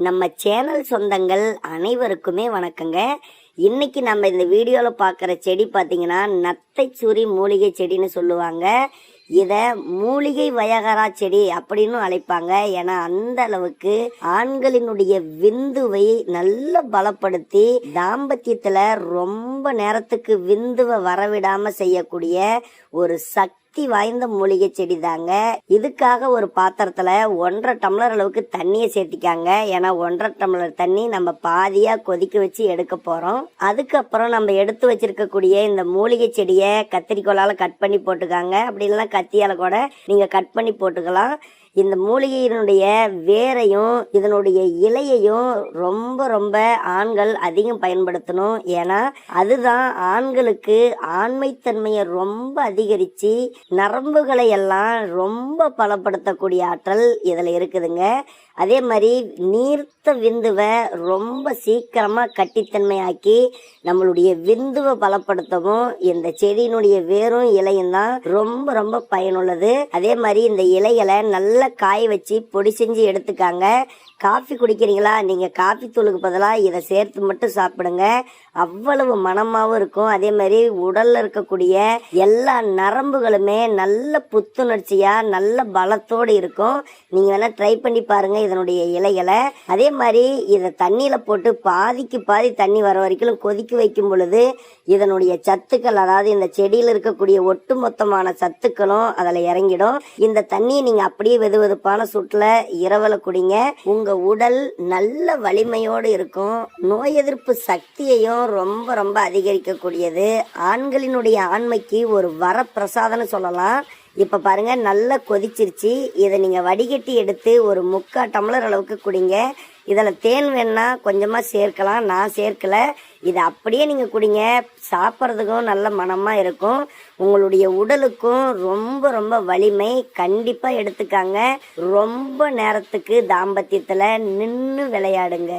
நம்ம சேனல் சொந்தங்கள் அனைவருக்குமே வணக்கங்க. இன்னைக்கு நம்ம இந்த வீடியோவில் பார்க்குற செடி பார்த்தீங்கன்னா நத்தைச்சூரி மூலிகை செடின்னு சொல்லுவாங்க. இதை மூலிகை வயகரா செடி அப்படின்னு அழைப்பாங்க. ஏன்னா அந்த அளவுக்கு ஆண்களினுடைய விந்துவை நல்ல பலப்படுத்தி தாம்பத்தியத்தில் ரொம்ப நேரத்துக்கு விந்துவை வரவிடாம செய்யக்கூடிய ஒரு சக்தி வாய்ந்த மூலிகை செடி தாங்க. இதுக்காக ஒரு பாத்திரத்துல 1.5 டம்ளர் அளவுக்கு தண்ணியை சேர்த்திக்காங்க. ஏன்னா 1.5 டம்ளர் தண்ணி நம்ம பாதியா கொதிக்க வச்சு எடுக்க போறோம். அதுக்கப்புறம் நம்ம எடுத்து வச்சிருக்கக்கூடிய இந்த மூலிகை செடியை கத்திரிக்கோலால கட் பண்ணி போட்டுக்காங்க. அப்படி இல்லைன்னா கத்தியால கூட நீங்க கட் பண்ணி போட்டுக்கலாம். இந்த மூலிகையினுடைய வேரையும் இதனுடைய இலையையும் ரொம்ப ரொம்ப ஆண்கள் அதிகம் பயன்படுத்தணும். ஏன்னா அதுதான் ஆண்களுக்கு ஆண்மைத்தன்மையை ரொம்ப அதிகரித்து நரம்புகளை எல்லாம் ரொம்ப பலப்படுத்தக்கூடிய ஆற்றல் இதில் இருக்குதுங்க. அதே மாதிரி நீர்த்த விந்துவை ரொம்ப சீக்கிரமாக கட்டித்தன்மையாக்கி நம்மளுடைய விந்துவை பலப்படுத்தவும் இந்த செடியினுடைய வேரும் இலையும் தான் ரொம்ப ரொம்ப பயனுள்ளது. அதே மாதிரி இந்த இலைகளை நல்லா காய வச்சு பொடி செஞ்சு எடுத்துக்காங்க. காஃபி குடிக்கிறீங்களா, நீங்கள் காஃபி தூளுக்கு பதிலாக இதை சேர்த்து மட்டும் சாப்பிடுங்க. அவ்வளவு மனமாகவும் இருக்கும். அதே மாதிரி உடலில் இருக்கக்கூடிய எல்லா நரம்புகளுமே நல்ல புத்துணர்ச்சியாக நல்ல பலத்தோடு இருக்கும். நீங்கள் வேணால் ட்ரை பண்ணி பாருங்கள் இதனுடைய இலைகளை. அதே மாதிரி இதை தண்ணியில் போட்டு பாதிக்கு பாதி தண்ணி வர வரைக்கும் கொதிக்க வைக்கும் பொழுது இதனுடைய சத்துக்கள், அதாவது இந்த செடியில் இருக்கக்கூடிய ஒட்டுமொத்தமான சத்துக்களும் அதில் இறங்கிடும். இந்த தண்ணியை நீங்கள் அப்படியே வெது வெதுப்பான சூட்டில் இரவல குடிங்க. உங்கள் உடல் நல்ல வலிமையோடு இருக்கும். நோய் எதிர்ப்பு சக்தியையும் ரொம்ப ரொம்ப அதிகரிக்கக்கூடியது. ஆண்களினுடைய ஆண்மைக்கு ஒரு வரப்பிரசாதம்னு சொல்லலாம். இப்போ பாருங்க, நல்லா கொதிச்சிருச்சு. இதை நீங்கள் வடிகட்டி எடுத்து ஒரு 3/4 டம்ளர் அளவுக்கு குடிங்க. இதில் தேன் வேணா கொஞ்சமாக சேர்க்கலாம், நான் சேர்க்கலை. இதை அப்படியே நீங்கள் குடிங்க. சாப்பிட்றதுக்கும் நல்ல மனமாக இருக்கும். உங்களுடைய உடலுக்கும் ரொம்ப ரொம்ப வலிமை. கண்டிப்பாக எடுத்துக்காங்க. ரொம்ப நேரத்துக்கு தாம்பத்தியத்தில் நின்று விளையாடுங்க.